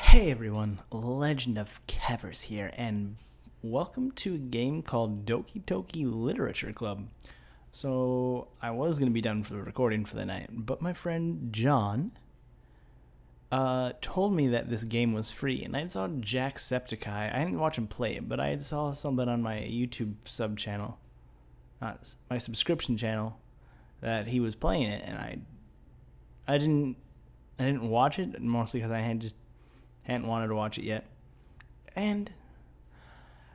Hey everyone, Legend of Kevers here, and welcome to a game called Doki Literature Club. So, I was going to be done for the recording for the night, but my friend John told me that this game was free, and I saw Jacksepticeye. I didn't watch him play it, but I saw something on my YouTube sub-channel, not my subscription channel, that he was playing it, and I didn't watch it, mostly because I hadn't wanted to watch it yet. And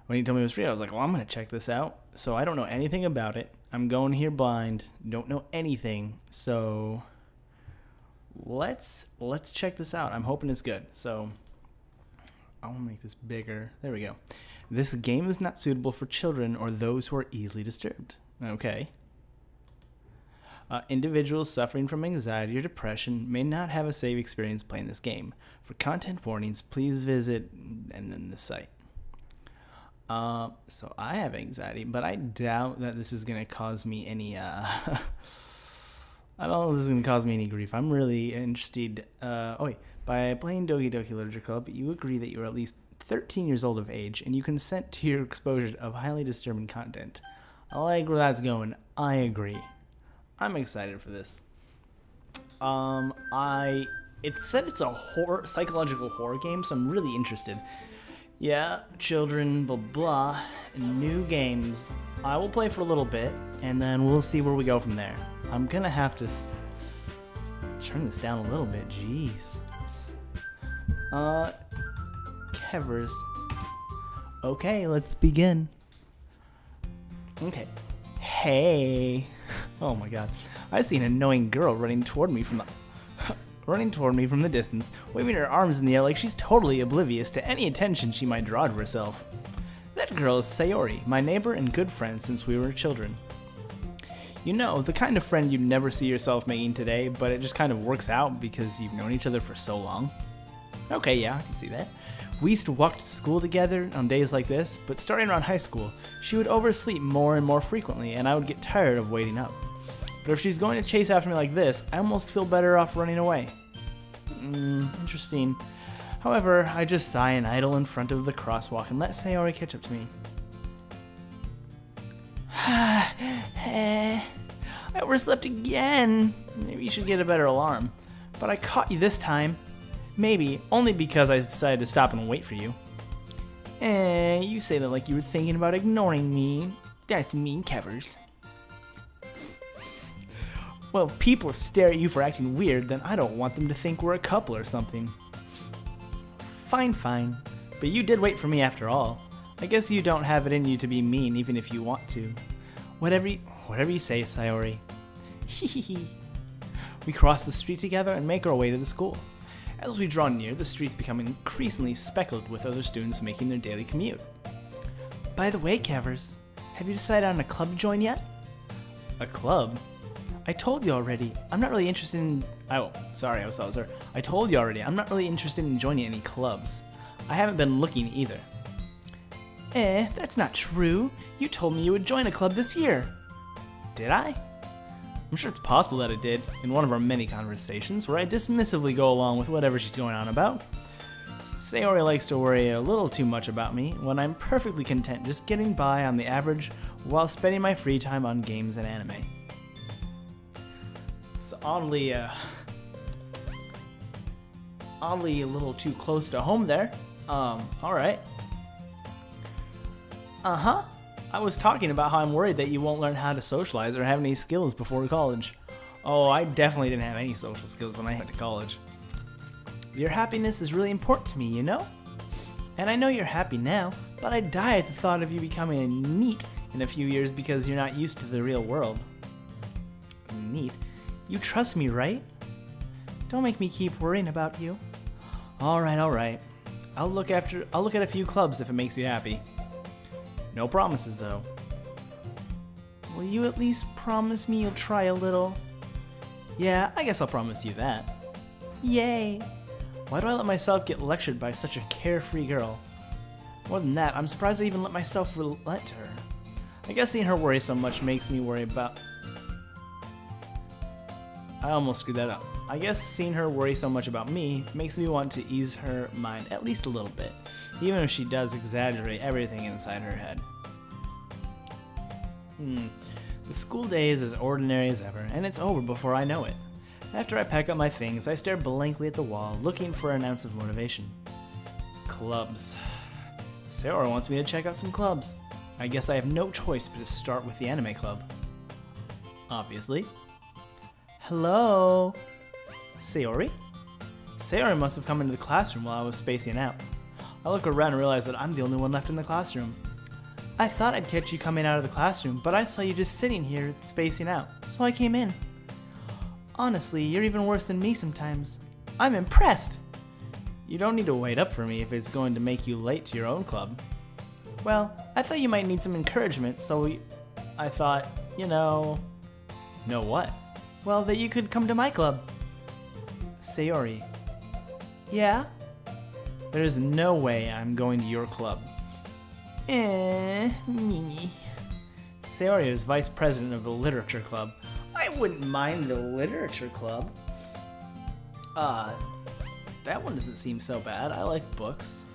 when he told me it was free, I was like, well, I'm going to check this out. So I don't know anything about it. I'm going here blind. Don't know anything. So let's check this out. I'm hoping it's good. So I want to make this bigger. There we go. This game is not suitable for children or those who are easily disturbed. Okay. Individuals suffering from anxiety or depression may not have a safe experience playing this game. For content warnings, please visit and then this site. So I have anxiety, but I doubt that this is going to cause me any I don't know if this is going to cause me any grief. I'm really interested. By playing Doki Literature Club, you agree that you are at least 13 years old of age and you consent to your exposure of highly disturbing content. I like where that's going. I agree. I'm excited for this. It said it's a psychological horror game, so I'm really interested. Yeah, children, blah blah, new games. I will play for a little bit, and then we'll see where we go from there. I'm gonna have to turn this down a little bit. Jeez. Kevers. Okay, let's begin. Okay. Hey. Oh my god. I see an annoying girl running toward me from the distance, waving her arms in the air like she's totally oblivious to any attention she might draw to herself. That girl is Sayori, my neighbor and good friend since we were children. You know, the kind of friend you'd never see yourself making today, but it just kind of works out because you've known each other for so long. Okay, yeah, I can see that. We used to walk to school together on days like this, but starting around high school, she would oversleep more and more frequently, and I would get tired of waiting up. But if she's going to chase after me like this, I almost feel better off running away. Interesting. However, I just sigh and idle in front of the crosswalk and let Sayori catch up to me. I overslept again. Maybe you should get a better alarm. But I caught you this time. Maybe, only because I decided to stop and wait for you. You say that like you were thinking about ignoring me. That's mean, Kevers. Well, if people stare at you for acting weird, then I don't want them to think we're a couple or something. Fine. But you did wait for me after all. I guess you don't have it in you to be mean even if you want to. Whatever you say, Sayori. Hehehe. We cross the street together and make our way to the school. As we draw near, the streets become increasingly speckled with other students making their daily commute. By the way, Kevers, have you decided on a club to join yet? A club? I told you already, I'm not really interested in... I told you already, I'm not really interested in joining any clubs. I haven't been looking either. That's not true. You told me you would join a club this year. Did I? I'm sure it's possible that I did, in one of our many conversations, where I dismissively go along with whatever she's going on about. Sayori likes to worry a little too much about me, when I'm perfectly content just getting by on the average while spending my free time on games and anime. It's oddly a little too close to home there. Alright. I was talking about how I'm worried that you won't learn how to socialize or have any skills before college. Oh, I definitely didn't have any social skills when I went to college. Your happiness is really important to me, you know? And I know you're happy now, but I die at the thought of you becoming a NEET in a few years because you're not used to the real world. NEET? You trust me, right? Don't make me keep worrying about you. Alright. I'll look at a few clubs if it makes you happy. No promises, though. Will you at least promise me you'll try a little? Yeah, I guess I'll promise you that. Yay! Why do I let myself get lectured by such a carefree girl? More than that, I'm surprised I even let myself relent to her. I guess seeing her worry so much makes me worry about... I almost screwed that up. I guess seeing her worry so much about me makes me want to ease her mind at least a little bit, even if she does exaggerate everything inside her head. The school day is as ordinary as ever, and it's over before I know it. After I pack up my things, I stare blankly at the wall, looking for an ounce of motivation. Clubs. Sayori wants me to check out some clubs. I guess I have no choice but to start with the anime club. Obviously. Hello? Sayori? Sayori must have come into the classroom while I was spacing out. I look around and realize that I'm the only one left in the classroom. I thought I'd catch you coming out of the classroom, but I saw you just sitting here spacing out, so I came in. Honestly, you're even worse than me sometimes. I'm impressed! You don't need to wait up for me if it's going to make you late to your own club. Well, I thought you might need some encouragement, so I thought, know what? Well, that you could come to my club. Sayori. Yeah? There's no way I'm going to your club. Me. Sayori is vice president of the literature club. I wouldn't mind the literature club. That one doesn't seem so bad. I like books.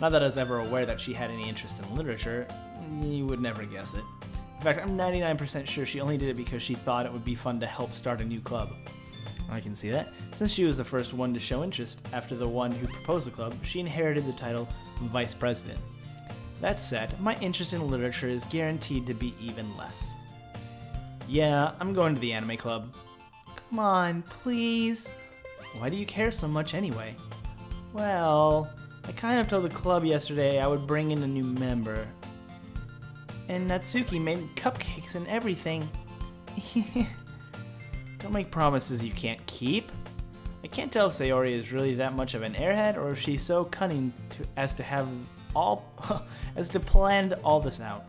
Not that I was ever aware that she had any interest in literature. You would never guess it. In fact, I'm 99% sure she only did it because she thought it would be fun to help start a new club. I can see that. Since she was the first one to show interest after the one who proposed the club, she inherited the title Vice President. That said, my interest in literature is guaranteed to be even less. Yeah, I'm going to the anime club. Come on, please. Why do you care so much anyway? Well, I kind of told the club yesterday I would bring in a new member. And Natsuki made cupcakes and everything. Don't make promises you can't keep. I can't tell if Sayori is really that much of an airhead or if she's so cunning as to plan all this out.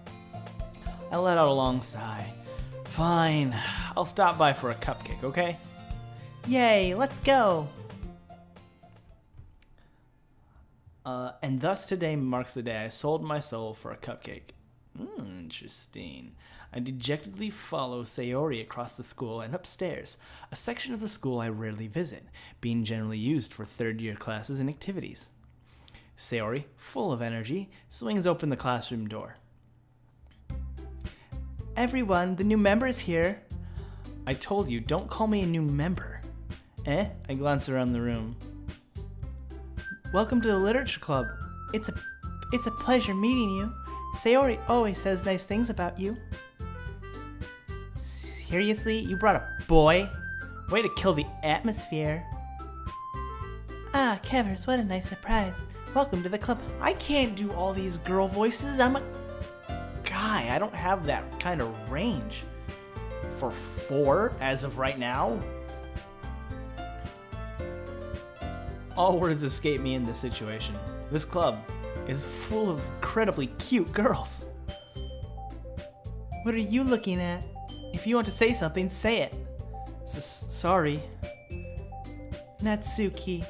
I let out a long sigh. Fine, I'll stop by for a cupcake, okay? Yay, let's go! And thus today marks the day I sold my soul for a cupcake. Interesting. I dejectedly follow Sayori across the school and upstairs, a section of the school I rarely visit, being generally used for third-year classes and activities. Sayori, full of energy, swings open the classroom door. Everyone, the new member is here. I told you, don't call me a new member. I glance around the room. Welcome to the literature club. It's a pleasure meeting you. Sayori always says nice things about you. Seriously? You brought a boy? Way to kill the atmosphere. Ah, Kevers, what a nice surprise. Welcome to the club. I can't do all these girl voices. I'm a guy. I don't have that kind of range. For 4 as of right now? All words escape me in this situation. This club is full of incredibly cute girls. What are you looking at? If you want to say something, say it. Sorry. Natsuki.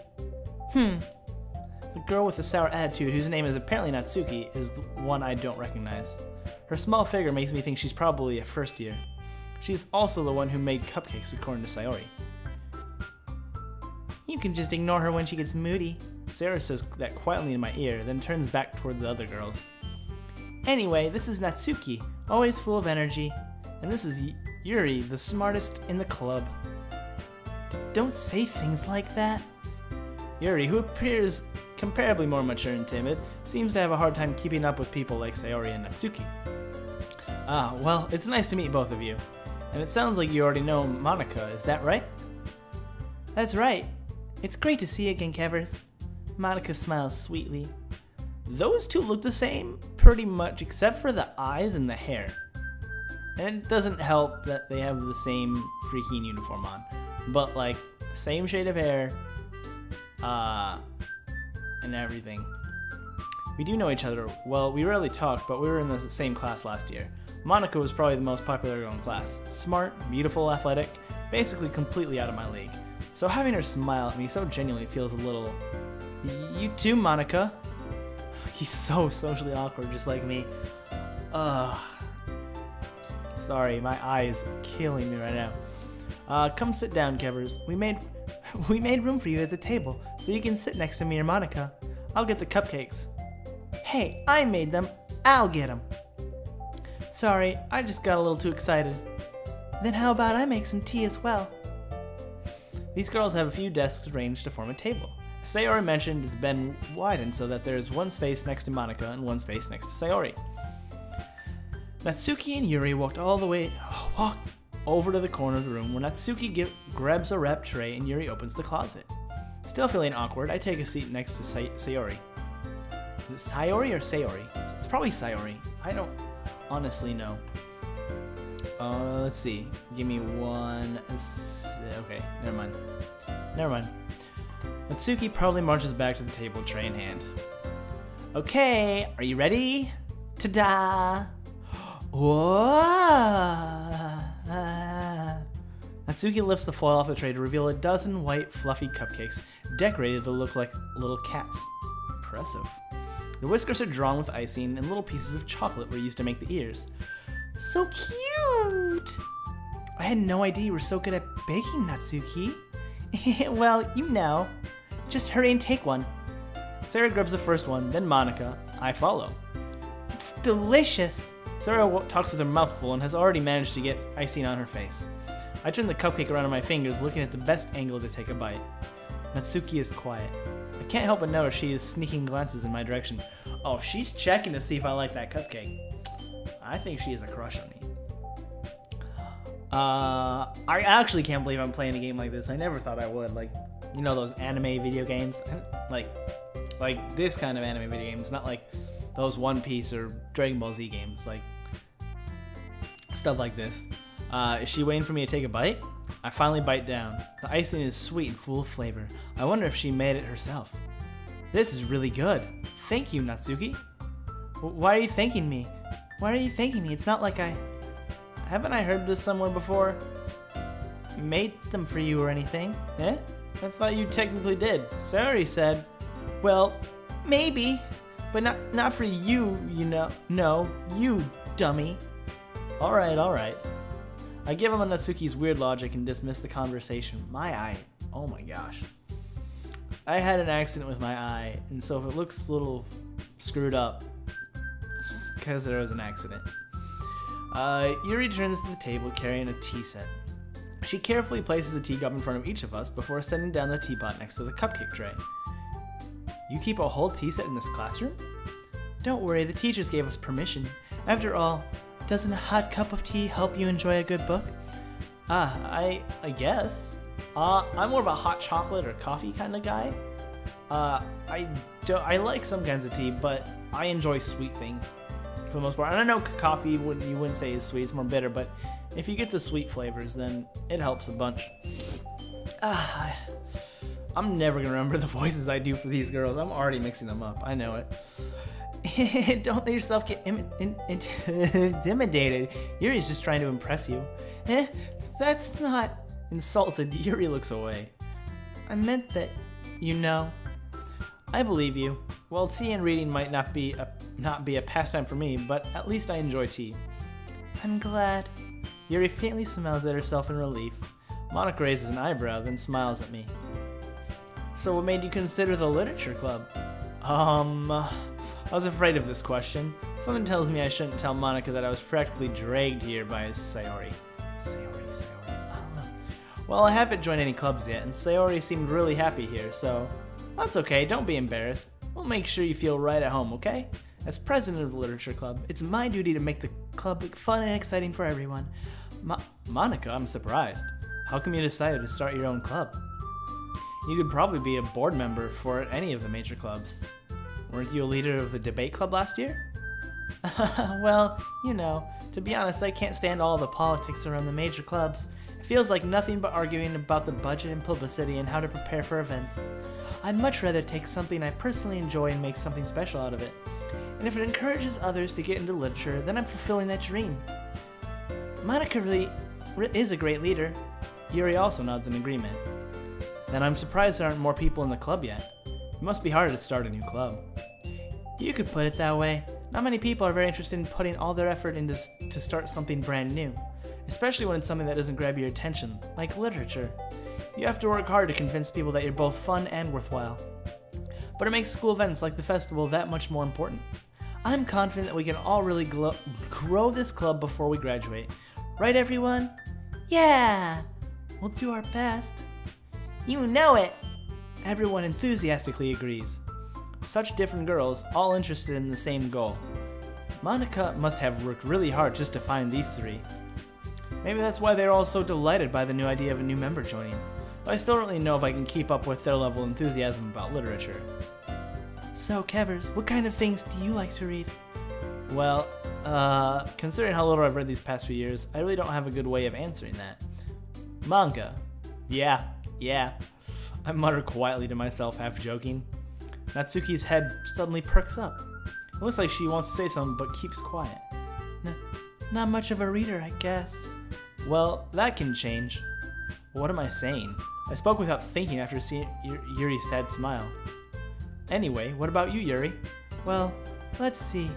The girl with the sour attitude, whose name is apparently Natsuki, is the one I don't recognize. Her small figure makes me think she's probably a first year. She's also the one who made cupcakes, according to Sayori. You can just ignore her when she gets moody. Sarah says that quietly in my ear, then turns back toward the other girls. Anyway, this is Natsuki, always full of energy. And this is Yuri, the smartest in the club. Don't say things like that. Yuri, who appears comparably more mature and timid, seems to have a hard time keeping up with people like Sayori and Natsuki. Well, it's nice to meet both of you. And it sounds like you already know Monica, is that right? That's right. It's great to see you again, Kevers. Monica smiles sweetly. Those two look the same, pretty much, except for the eyes and the hair. And it doesn't help that they have the same freaking uniform on. But, like, same shade of hair, and everything. We do know each other. Well, we rarely talk, but we were in the same class last year. Monica was probably the most popular girl in class. Smart, beautiful, athletic, basically completely out of my league. So having her smile at me so genuinely feels a little... You too, Monica. He's so socially awkward, just like me. Sorry, my eye is killing me right now. Come sit down, Kevers. We made room for you at the table, so you can sit next to me or Monica. I'll get the cupcakes. Hey, I made them. I'll get them. Sorry, I just got a little too excited. Then how about I make some tea as well? These girls have a few desks arranged to form a table. As Sayori mentioned, it's been widened so that there's one space next to Monica and one space next to Sayori. Natsuki and Yuri walked over to the corner of the room where Natsuki grabs a wrap tray and Yuri opens the closet. Still feeling awkward, I take a seat next to Sayori. Is it Sayori or Sayori? It's probably Sayori. I don't honestly know. Let's see. Give me one. Okay, never mind. Natsuki proudly marches back to the table, tray in hand. Okay, are you ready? Ta-da! Whoa! Natsuki lifts the foil off the tray to reveal a dozen white, fluffy cupcakes, decorated to look like little cats. Impressive. The whiskers are drawn with icing, and little pieces of chocolate were used to make the ears. So cute! I had no idea you were so good at baking, Natsuki. Well, you know. Just hurry and take one. Sarah grabs the first one, then Monica. I follow. It's delicious! Sarah talks with her mouth full and has already managed to get icing on her face. I turn the cupcake around on my fingers, looking at the best angle to take a bite. Natsuki is quiet. I can't help but notice she is sneaking glances in my direction. Oh, she's checking to see if I like that cupcake. I think she has a crush on me. I actually can't believe I'm playing a game like this. I never thought I would. Like, you know those anime video games? Like this kind of anime video games, not like those One Piece or Dragon Ball Z games. Like, stuff like this. Is she waiting for me to take a bite? I finally bite down. The icing is sweet and full of flavor. I wonder if she made it herself. This is really good. Thank you, Natsuki. Why are you thanking me? Why are you thanking me? It's not like Haven't I heard this somewhere before? Made them for you or anything? Eh? I thought you technically did. Sayori said, well, maybe, but not for you, you know. No, you dummy. Alright. I give him a Natsuki's weird logic and dismiss the conversation. My eye. Oh my gosh. I had an accident with my eye, and so if it looks a little screwed up, it's because there was an accident. Yuri returns to the table carrying a tea set. She carefully places a teacup in front of each of us before setting down the teapot next to the cupcake tray. You keep a whole tea set in this classroom? Don't worry, the teachers gave us permission. After all, doesn't a hot cup of tea help you enjoy a good book? I guess. I'm more of a hot chocolate or coffee kind of guy. I like some kinds of tea, but I enjoy sweet things for the most part. And I know coffee you wouldn't say is sweet, it's more bitter, but if you get the sweet flavors, then it helps a bunch. I'm never gonna remember the voices I do for these girls. I'm already mixing them up. I know it. Don't let yourself get intimidated. Yuri's just trying to impress you. That's not insulted. Yuri looks away. I meant that, you know. I believe you. Well, tea and reading might not be a pastime for me, but at least I enjoy tea. I'm glad. Yuri faintly smiles at herself in relief. Monica raises an eyebrow, then smiles at me. So what made you consider the literature club? I was afraid of this question. Something tells me I shouldn't tell Monica that I was practically dragged here by Sayori. Sayori. I don't know. Well, I haven't joined any clubs yet, and Sayori seemed really happy here, so that's okay. Don't be embarrassed. We'll make sure you feel right at home, okay? As president of the literature club, it's my duty to make the club fun and exciting for everyone. Monica, I'm surprised. How come you decided to start your own club? You could probably be a board member for any of the major clubs. Weren't you a leader of the debate club last year? Well, you know, to be honest, I can't stand all the politics around the major clubs. It feels like nothing but arguing about the budget and publicity and how to prepare for events. I'd much rather take something I personally enjoy and make something special out of it. And if it encourages others to get into literature, then I'm fulfilling that dream. Monica really is a great leader. Yuri also nods in agreement. Then I'm surprised there aren't more people in the club yet. It must be harder to start a new club. You could put it that way. Not many people are very interested in putting all their effort into to start something brand new. especially when it's something that doesn't grab your attention, like literature. You have to work hard to convince people that you're both fun and worthwhile. But it makes school events like the festival that much more important. I'm confident that we can all really grow this club before we graduate. Right, everyone? Yeah! We'll do our best. You know it! Everyone enthusiastically agrees. Such different girls, all interested in the same goal. Monica must have worked really hard just to find these three. Maybe that's why they're all so delighted by the new idea of a new member joining. But I still don't really know if I can keep up with their level of enthusiasm about literature. So, Kevers, what kind of things do you like to read? Well, considering how little I've read these past few years, I really don't have a good way of answering that. Manga. Yeah. I mutter quietly to myself, half joking. Natsuki's head suddenly perks up. It looks like she wants to say something, but keeps quiet. Not much of a reader, I guess. Well, that can change. What am I saying? I spoke without thinking after seeing Yuri's sad smile. Anyway, what about you, Yuri? Well, let's see.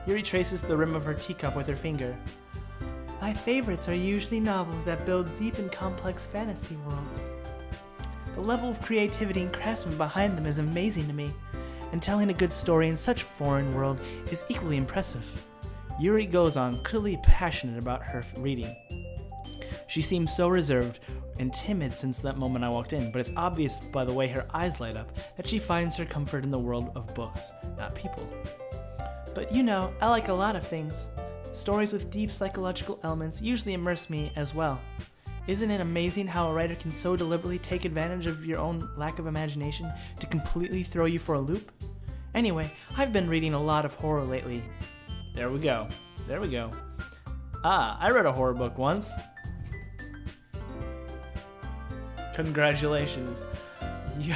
Yuri traces the rim of her teacup with her finger. My favorites are usually novels that build deep and complex fantasy worlds. The level of creativity and craftsmanship behind them is amazing to me, and telling a good story in such a foreign world is equally impressive. Yuri goes on, clearly passionate about her reading. She seems so reserved and timid since that moment I walked in, but it's obvious by the way her eyes light up that she finds her comfort in the world of books, not people. But you know, I like a lot of things. Stories with deep psychological elements usually immerse me as well. Isn't it amazing how a writer can so deliberately take advantage of your own lack of imagination to completely throw you for a loop? Anyway, I've been reading a lot of horror lately. There we go. I read a horror book once. Congratulations.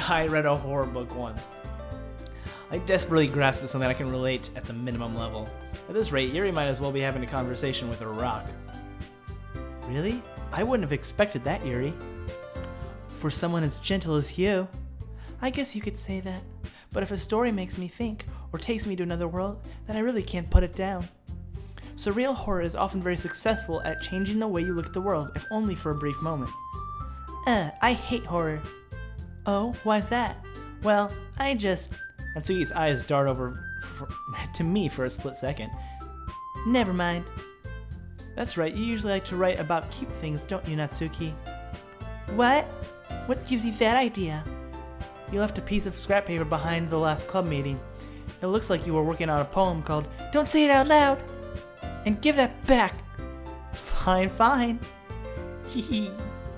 I read a horror book once. I desperately grasp at something I can relate at the minimum level. At this rate, Yuri might as well be having a conversation with a rock. Really? I wouldn't have expected that, Yuri. For someone as gentle as you. I guess you could say that. But if a story makes me think, or takes me to another world, then I really can't put it down. Surreal horror is often very successful at changing the way you look at the world, if only for a brief moment. I hate horror. Oh, why's that? Well, Natsuki's eyes dart over to me for a split second. Never mind. That's right, you usually like to write about cute things, don't you, Natsuki? What? What gives you that idea? You left a piece of scrap paper behind the last club meeting. It looks like you were working on a poem called Don't Say It Out Loud! And give that back! Fine. Hee.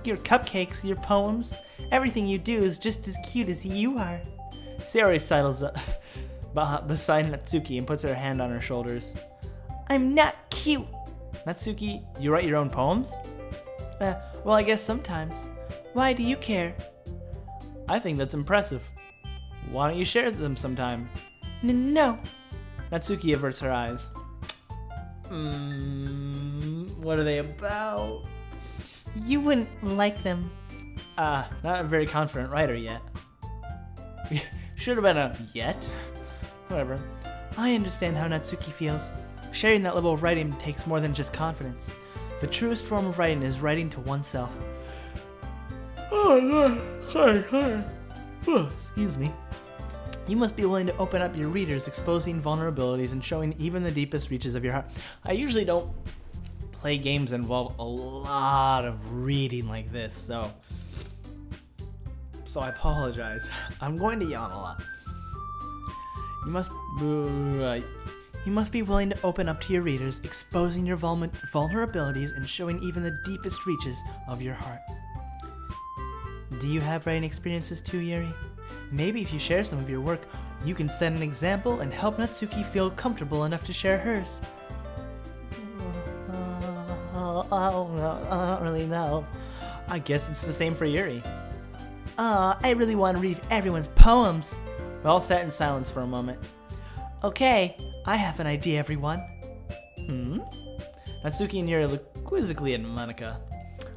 Your cupcakes, your poems, everything you do is just as cute as you are. Sayori sidles up beside Natsuki and puts her hand on her shoulders. I'm not cute! Natsuki, you write your own poems? Well, I guess sometimes. Why do you care? I think that's impressive. Why don't you share them sometime? No. Natsuki averts her eyes. What are they about? You wouldn't like them. Not a very confident writer yet. Should have been a yet. Whatever. I understand how Natsuki feels. Sharing that level of writing takes more than just confidence. The truest form of writing is writing to oneself. Sorry. Excuse me. You must be willing to open up your readers, exposing vulnerabilities and showing even the deepest reaches of your heart. I usually don't play games that involve a lot of reading like this, so I apologize. I'm going to yawn a lot. You must be willing to open up to your readers, exposing your vulnerabilities and showing even the deepest reaches of your heart. Do you have writing experiences too, Yuri? Maybe if you share some of your work, you can set an example and help Natsuki feel comfortable enough to share hers. I don't really know. I guess it's the same for Yuri. I really want to read everyone's poems. We all sat in silence for a moment. Okay, I have an idea, everyone. Natsuki and Yuri look quizzically at Monica.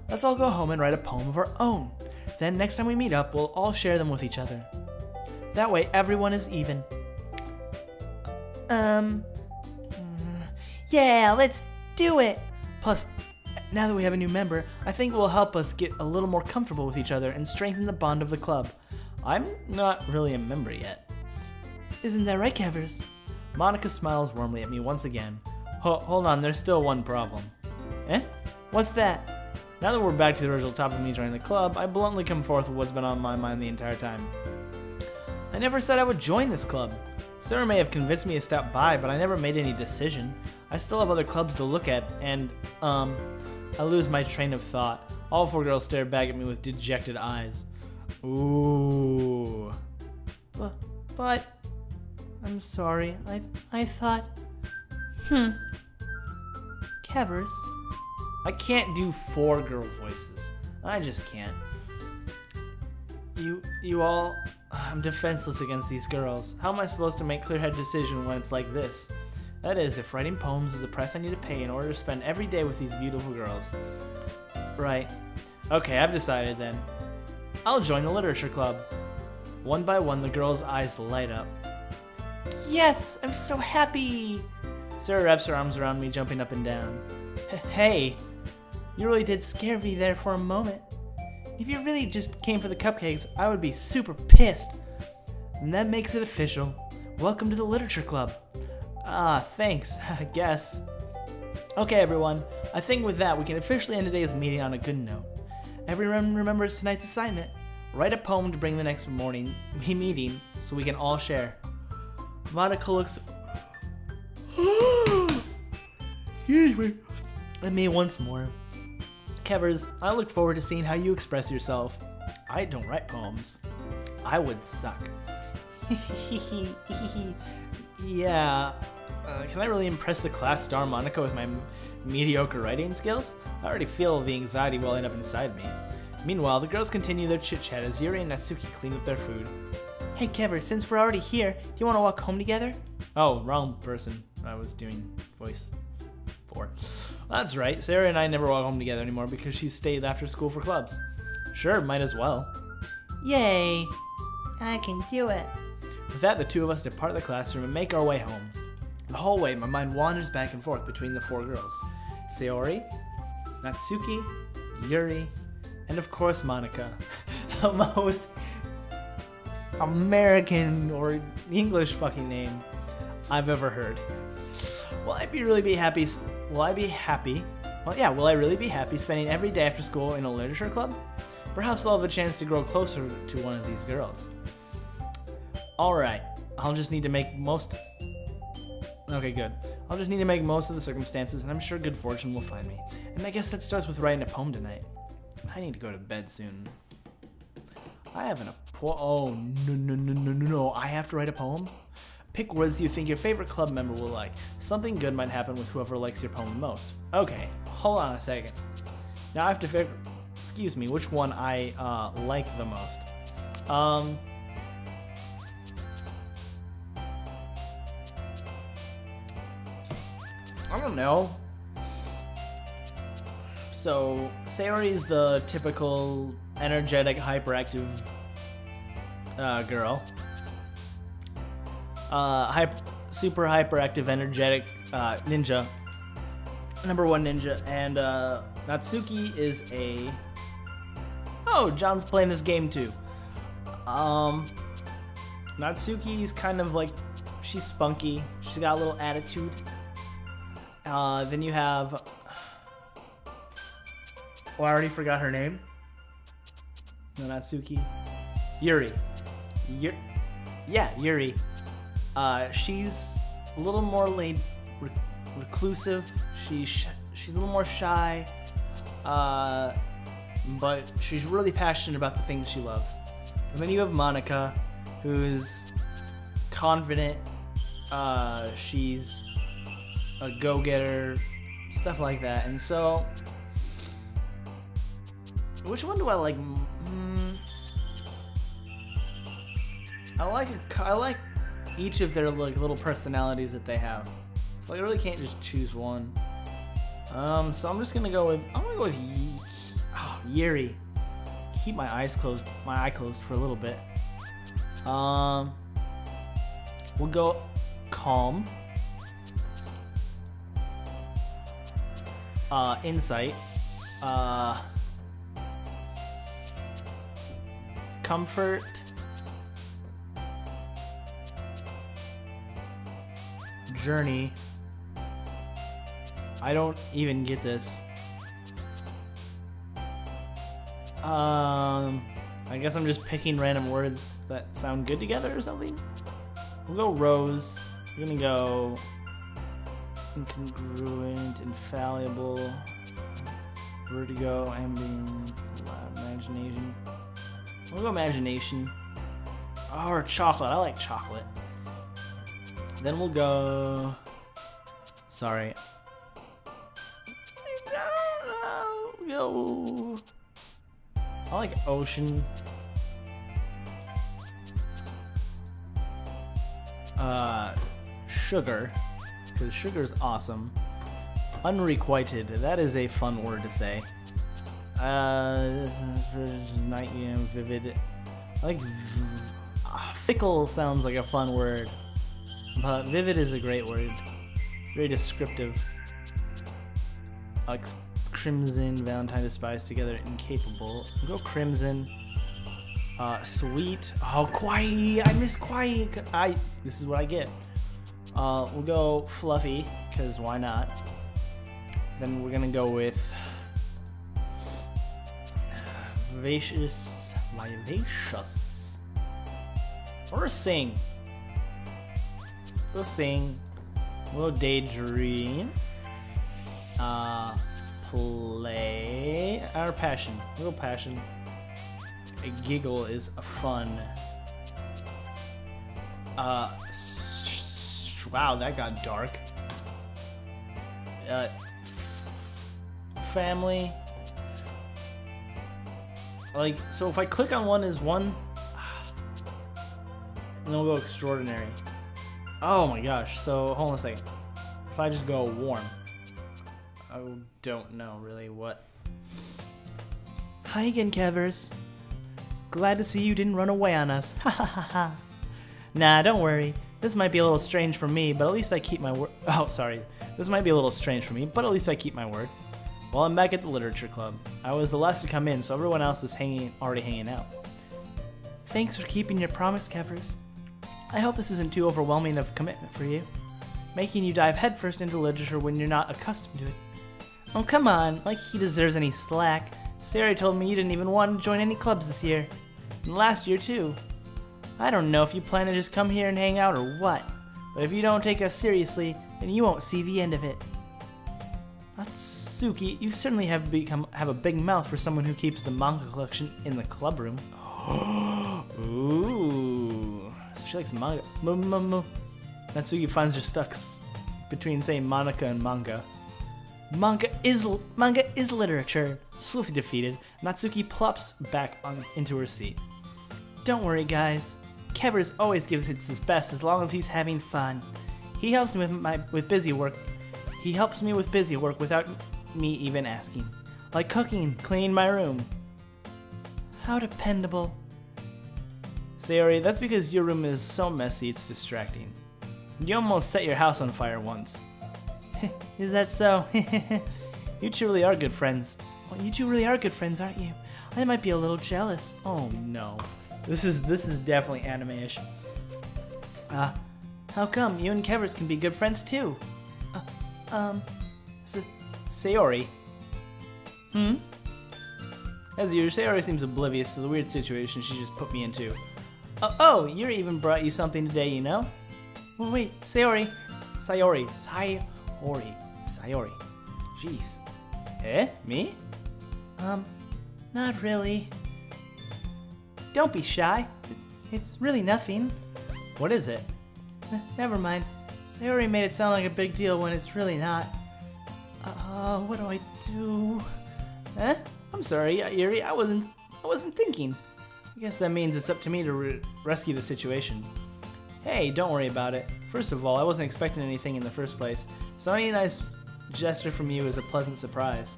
Let's all go home and write a poem of our own. Then next time we meet up, we'll all share them with each other. That way, everyone is even. Yeah, let's do it. Plus, Now that we have a new member, I think it will help us get a little more comfortable with each other and strengthen the bond of the club. I'm not really a member yet. Isn't that right, Kevers? Monica smiles warmly at me once again. Hold on, there's still one problem. Eh? What's that? Now that we're back to the original topic of me joining the club, I bluntly come forth with what's been on my mind the entire time. I never said I would join this club. Sarah may have convinced me to stop by, but I never made any decision. I still have other clubs to look at, and, I lose my train of thought. All 4 girls stare back at me with dejected eyes. Ooh. But I'm sorry. I thought... Kevers. I can't do 4 girl voices. I just can't. You all... I'm defenseless against these girls. How am I supposed to make a clear-headed decision when it's like this? That is, if writing poems is the price I need to pay in order to spend every day with these beautiful girls. Right. Okay, I've decided then. I'll join the literature club. One by one, the girls' eyes light up. Yes! I'm so happy! Sarah wraps her arms around me, jumping up and down. Hey! You really did scare me there for a moment. If you really just came for the cupcakes, I would be super pissed. And that makes it official. Welcome to the literature club. Ah, thanks, I guess. Okay, everyone. I think with that, we can officially end today's meeting on a good note. Everyone remembers tonight's assignment. Write a poem to bring the next morning meeting so we can all share. Monica looks at me once more. Kevers, I look forward to seeing how you express yourself. I don't write poems. I would suck. Yeah. Can I really impress the class star Monica with my mediocre writing skills? I already feel the anxiety welling up inside me. Meanwhile, the girls continue their chit-chat as Yuri and Natsuki clean up their food. Hey Kevers, since we're already here, do you want to walk home together? Oh, wrong person. I was doing voice 4. That's right, Sarah and I never walk home together anymore because she stayed after school for clubs. Sure, might as well. Yay! I can do it. With that, the 2 of us depart the classroom and make our way home. The whole way, my mind wanders back and forth between the 4 girls. Sayori, Natsuki, Yuri, and of course Monica. The most American or English fucking name I've ever heard. Will I really be happy spending every day after school in a literature club? Perhaps I'll have a chance to grow closer to one of these girls. Alright, I'll just need to make most... Okay, good. I'll just need to make most of the circumstances, and I'm sure good fortune will find me. And I guess that starts with writing a poem tonight. I need to go to bed soon. I have Oh, no. I have to write a poem? Pick words you think your favorite club member will like. Something good might happen with whoever likes your poem the most. Okay, hold on a second. Now I have to figure... Excuse me, which one I like the most. I don't know. So, Sayori is the typical energetic, hyperactive girl. Super hyperactive, energetic ninja. Number 1 ninja. And Natsuki is a... Oh, John's playing this game too. Natsuki's kind of like... She's spunky. She's got a little attitude. Then you have... Oh, I already forgot her name. No, Natsuki. Yuri. Yuri. She's a little more reclusive. She's a little more shy. But she's really passionate about the things she loves. And then you have Monica, who's confident. She's a go-getter, stuff like that. And so, which one do I like? I like each of their like little personalities that they have. So I really can't just choose one. So I'm just gonna go with Yuri. Keep my eye closed for a little bit. We'll go calm. Insight. Comfort. Journey. I don't even get this. I guess I'm just picking random words that sound good together or something. We'll go rose. We're gonna go incongruent, infallible, vertigo, ambient, imagination. We'll go imagination. Oh, or chocolate. I like chocolate. Then we'll go. Sorry. Go. I like ocean. Sugar, because sugar is awesome. Unrequited, that is a fun word to say. Night, vivid. I like fickle sounds like a fun word, but vivid is a great word. It's very descriptive. Like crimson, Valentine despised together, incapable. We'll go crimson. Sweet. Oh, quiet. I missed quiet. This is what I get. We'll go fluffy, because why not? Then we're gonna go with vivacious. Or sing. We'll sing. We'll daydream. Play. Our passion. We'll passion. A giggle is a fun. Wow, that got dark. Family. Like, so if I click on one is one, and then we'll go extraordinary. Oh my gosh, so hold on a second. If I just go warm, I don't know really what. Hi again, Kevers. Glad to see you didn't run away on us. Ha ha ha ha. Nah, don't worry. This might be a little strange for me, but at least I keep my word. Oh, sorry. This might be a little strange for me, but at least I keep my word. Well, I'm back at the literature club. I was the last to come in, so everyone else is already hanging out. Thanks for keeping your promise, Kevers. I hope this isn't too overwhelming of a commitment for you, making you dive headfirst into literature when you're not accustomed to it. Oh, come on, like he deserves any slack. Sarah told me you didn't even want to join any clubs this year. And last year, too. I don't know if you plan to just come here and hang out or what, but if you don't take us seriously, then you won't see the end of it. Natsuki, you certainly have a big mouth for someone who keeps the manga collection in the club room. Ooh, so she likes manga. Natsuki finds her stuck between saying Monica and manga. Manga is literature. Swiftly defeated, Natsuki plops back into her seat. Don't worry, guys. Kevers always gives it his best as long as he's having fun. He helps me with busy work. He helps me with busy work without me even asking, like cooking, cleaning my room. How dependable. Sayori, that's because your room is so messy it's distracting. You almost set your house on fire once. Is that so? You two really are good friends. Well, you two really are good friends, aren't you? I might be a little jealous. Oh no. This is definitely anime-ish. How come you and Kevers can be good friends too? Sayori. As usual, Sayori seems oblivious to the weird situation she just put me into. Oh, Yuri even brought you something today, you know? Well, wait, Sayori. Jeez. Eh? Me? Not really. Don't be shy. It's really nothing. What is it? Never mind. Sayori made it sound like a big deal when it's really not. What do I do? Eh? I'm sorry, Yuri. I wasn't thinking. I guess that means it's up to me to rescue the situation. Hey, don't worry about it. First of all, I wasn't expecting anything in the first place, so any nice gesture from you is a pleasant surprise.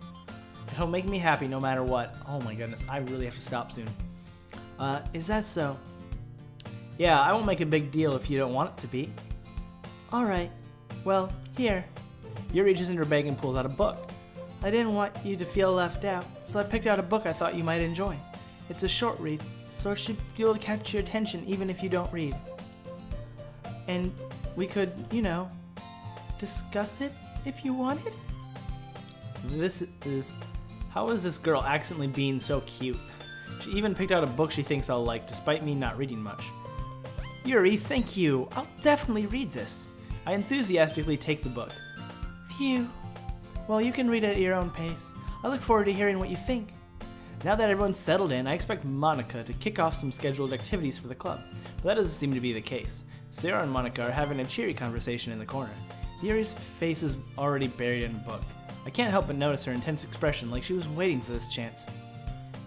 It'll make me happy no matter what. Oh my goodness, I really have to stop soon. Is that so? Yeah, I won't make a big deal if you don't want it to be. Alright. Well, here. Yuri reaches into her bag and pulls out a book. I didn't want you to feel left out, so I picked out a book I thought you might enjoy. It's a short read, so it should be able to catch your attention even if you don't read. And we could, discuss it if you wanted? How is this girl accidentally being so cute? She even picked out a book she thinks I'll like, despite me not reading much. Yuri, thank you. I'll definitely read this. I enthusiastically take the book. Phew. Well, you can read it at your own pace. I look forward to hearing what you think. Now that everyone's settled in, I expect Monica to kick off some scheduled activities for the club, but that doesn't seem to be the case. Sarah and Monica are having a cheery conversation in the corner. Yuri's face is already buried in a book. I can't help but notice her intense expression, like she was waiting for this chance.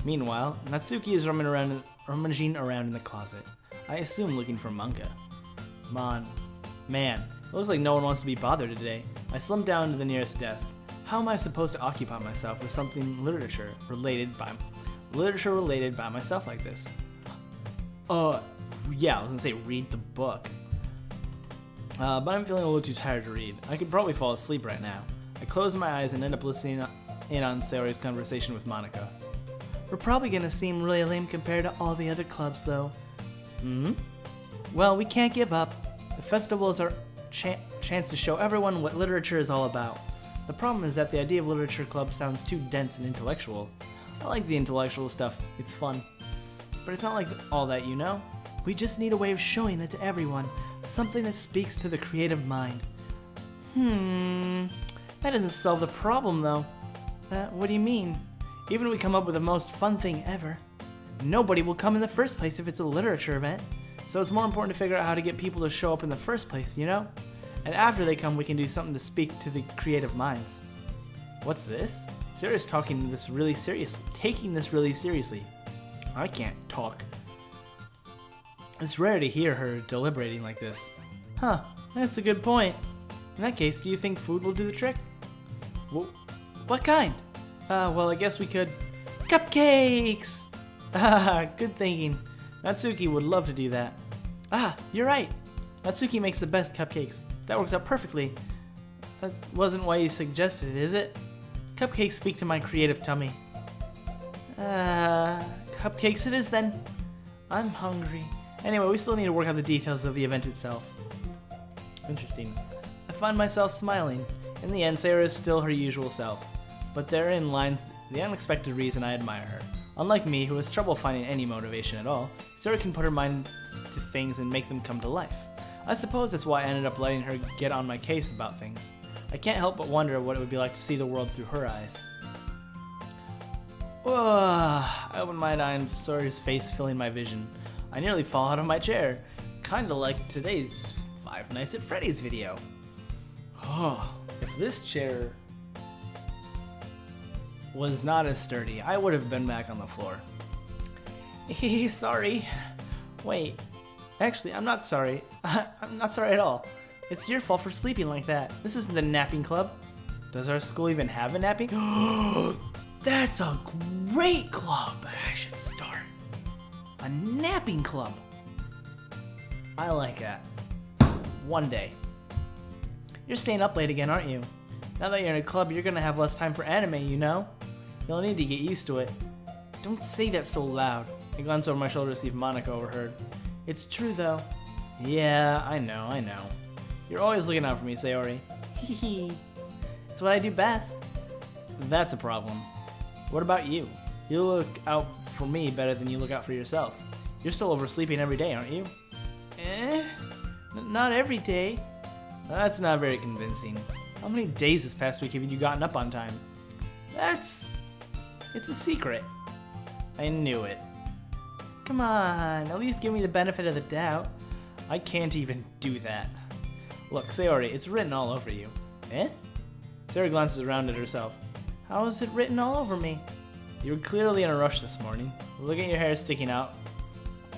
Meanwhile, Natsuki is rummaging around in the closet. I assume looking for manga. Man, it looks like no one wants to be bothered today. I slump down to the nearest desk. How am I supposed to occupy myself with something literature related by myself like this? Yeah, I was gonna say read the book. But I'm feeling a little too tired to read. I could probably fall asleep right now. I close my eyes and end up listening in on Sayori's conversation with Monica. We're probably gonna seem really lame compared to all the other clubs, though. Well, we can't give up. The festival is our chance to show everyone what literature is all about. The problem is that the idea of literature club sounds too dense and intellectual. I like the intellectual stuff, it's fun. But it's not like all that, We just need a way of showing that to everyone, something that speaks to the creative mind. That doesn't solve the problem, though. What do you mean? Even if we come up with the most fun thing ever, nobody will come in the first place if it's a literature event. So it's more important to figure out how to get people to show up in the first place, And after they come, we can do something to speak to the creative minds. What's this? Sarah's taking this really seriously. I can't talk. It's rare to hear her deliberating like this. Huh, that's a good point. In that case, do you think food will do the trick? Well, what kind? Well, I guess we could... Cupcakes! Good thinking. Natsuki would love to do that. You're right. Natsuki makes the best cupcakes. That works out perfectly. That wasn't why you suggested it, is it? Cupcakes speak to my creative tummy. Cupcakes it is then. I'm hungry. Anyway, we still need to work out the details of the event itself. Interesting. I find myself smiling. In the end, Sarah is still her usual self. But therein lies the unexpected reason I admire her. Unlike me, who has trouble finding any motivation at all, Sarah can put her mind to things and make them come to life. I suppose that's why I ended up letting her get on my case about things. I can't help but wonder what it would be like to see the world through her eyes. I open my eye and Sawyer's face filling my vision. I nearly fall out of my chair, kinda like today's Five Nights at Freddy's video. If this chair was not as sturdy, I would have been back on the floor. Sorry. Wait. Actually, I'm not sorry. I'm not sorry at all. It's your fault for sleeping like that. This isn't the napping club. Does our school even have a napping? That's a great club. I should start. A napping club. I like that. One day. You're staying up late again, aren't you? Now that you're in a club, you're gonna have less time for anime, You'll need to get used to it. Don't say that so loud. I glance over my shoulder to see if Monica overheard. It's true, though. Yeah, I know. You're always looking out for me, Sayori. Hehe. It's what I do best. That's a problem. What about you? You look out for me better than you look out for yourself. You're still oversleeping every day, aren't you? Not every day. That's not very convincing. How many days this past week have you gotten up on time? It's a secret. I knew it. Come on, at least give me the benefit of the doubt. I can't even do that. Look, Sayori, it's written all over you. Sarah glances around at herself. How is it written all over me? You were clearly in a rush this morning. Look at your hair sticking out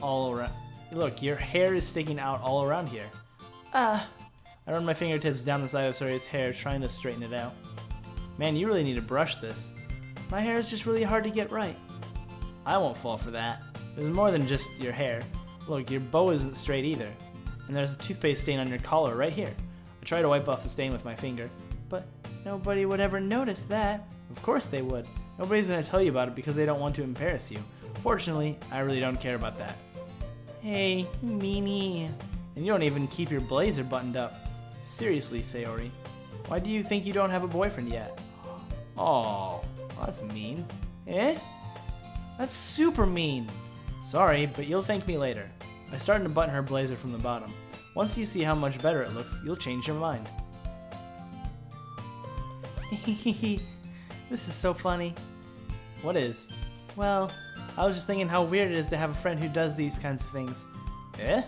all around. Look, your hair is sticking out all around here. I run my fingertips down the side of Sayori's hair, trying to straighten it out. Man, you really need to brush this. My hair is just really hard to get right. I won't fall for that. There's more than just your hair. Look, your bow isn't straight either. And there's a toothpaste stain on your collar right here. I try to wipe off the stain with my finger, but Nobody would ever notice that. Of course they would. Nobody's gonna tell you about it because they don't want to embarrass you. Fortunately, I really don't care about that. Hey, meanie. And you don't even keep your blazer buttoned up. Seriously, Sayori. Why do you think you don't have a boyfriend yet? Oh, that's mean. Eh? That's super mean. Sorry, but you'll thank me later. I started to button her blazer from the bottom. Once you see how much better it looks, you'll change your mind. This is so funny. What is? Well, I was just thinking how weird it is to have a friend who does these kinds of things. Eh?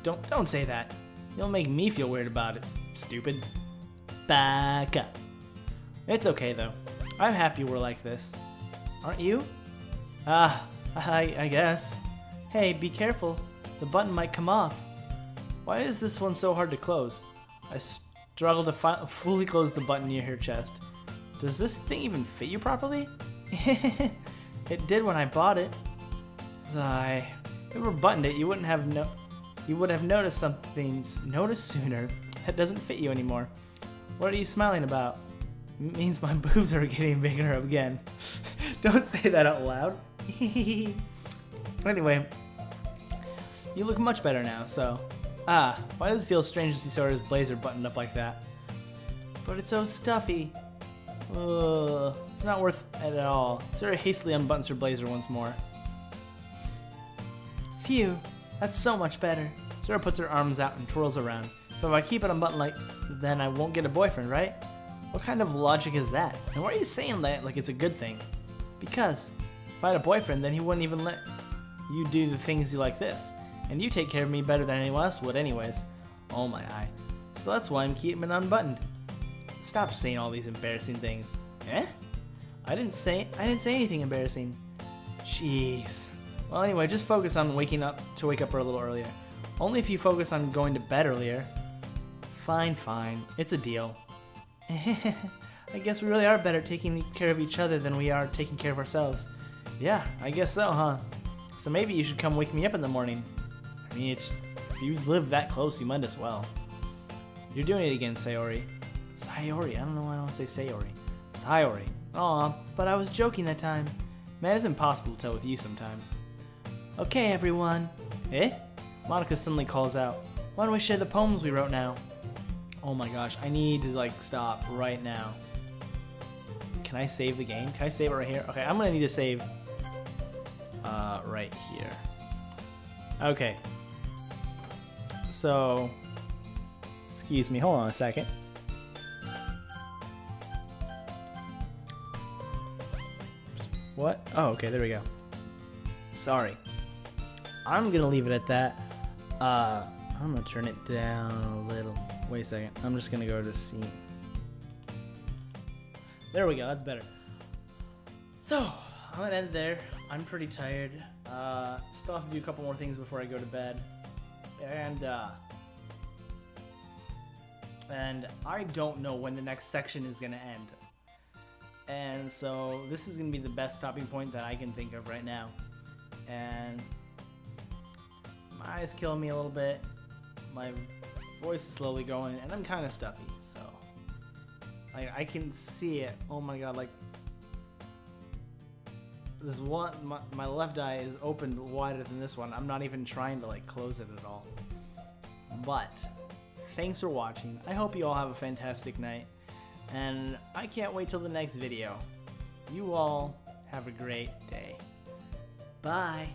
Don't say that. You'll make me feel weird about it, stupid. Back up. It's okay though. I'm happy we're like this. Aren't you? I guess. Hey, be careful. The button might come off. Why is this one so hard to close? I struggle to fully close the button near her chest. Does this thing even fit you properly? It did when I bought it. If you ever buttoned it, you would have noticed something sooner. That doesn't fit you anymore. What are you smiling about? It means my boobs are getting bigger again. Don't say that out loud. Anyway, you look much better now, so... why does it feel strange to see Sora's blazer buttoned up like that? But it's so stuffy. Ugh, it's not worth it at all. Sora hastily unbuttons her blazer once more. Phew, that's so much better. Sora puts her arms out and twirls around. So if I keep it unbuttoned then I won't get a boyfriend, right? What kind of logic is that? And why are you saying that like it's a good thing? Because if I had a boyfriend, then he wouldn't even let you do the things you like this. And you take care of me better than anyone else would anyways. Oh my eye. So that's why I'm keeping it unbuttoned. Stop saying all these embarrassing things. Eh? I didn't say anything embarrassing. Jeez. Well anyway, just focus on wake up a little earlier. Only if you focus on going to bed earlier. Fine. It's a deal. I guess we really are better taking care of each other than we are taking care of ourselves. Yeah, I guess so, huh? So maybe you should come wake me up in the morning. I mean, if you live that close, you might as well. You're doing it again, Sayori. Sayori? I don't know why I don't say Sayori. Sayori. Aw, but I was joking that time. Man, it's impossible to tell with you sometimes. Okay, everyone. Eh? Monica suddenly calls out. Why don't we share the poems we wrote now? Oh my gosh, I need to stop right now. Can I save the game? Can I save it right here? Okay, I'm gonna need to save right here. Okay. So, excuse me, hold on a second. What? Oh, okay, there we go. Sorry. I'm gonna leave it at that. I'm gonna turn it down a little. Wait a second. I'm just gonna go to scene. There we go. That's better. So I'm gonna end there. I'm pretty tired. Still have to do a couple more things before I go to bed, and I don't know when the next section is gonna end. And so this is gonna be the best stopping point that I can think of right now. And my eyes killing me a little bit. My voice is slowly going, and I'm kind of stuffy, so I can see it. Oh my god, like this one, my left eye is opened wider than this one. I'm not even trying to close it at all. But thanks for watching. I hope you all have a fantastic night, and I can't wait till the next video. You all have a great day. Bye.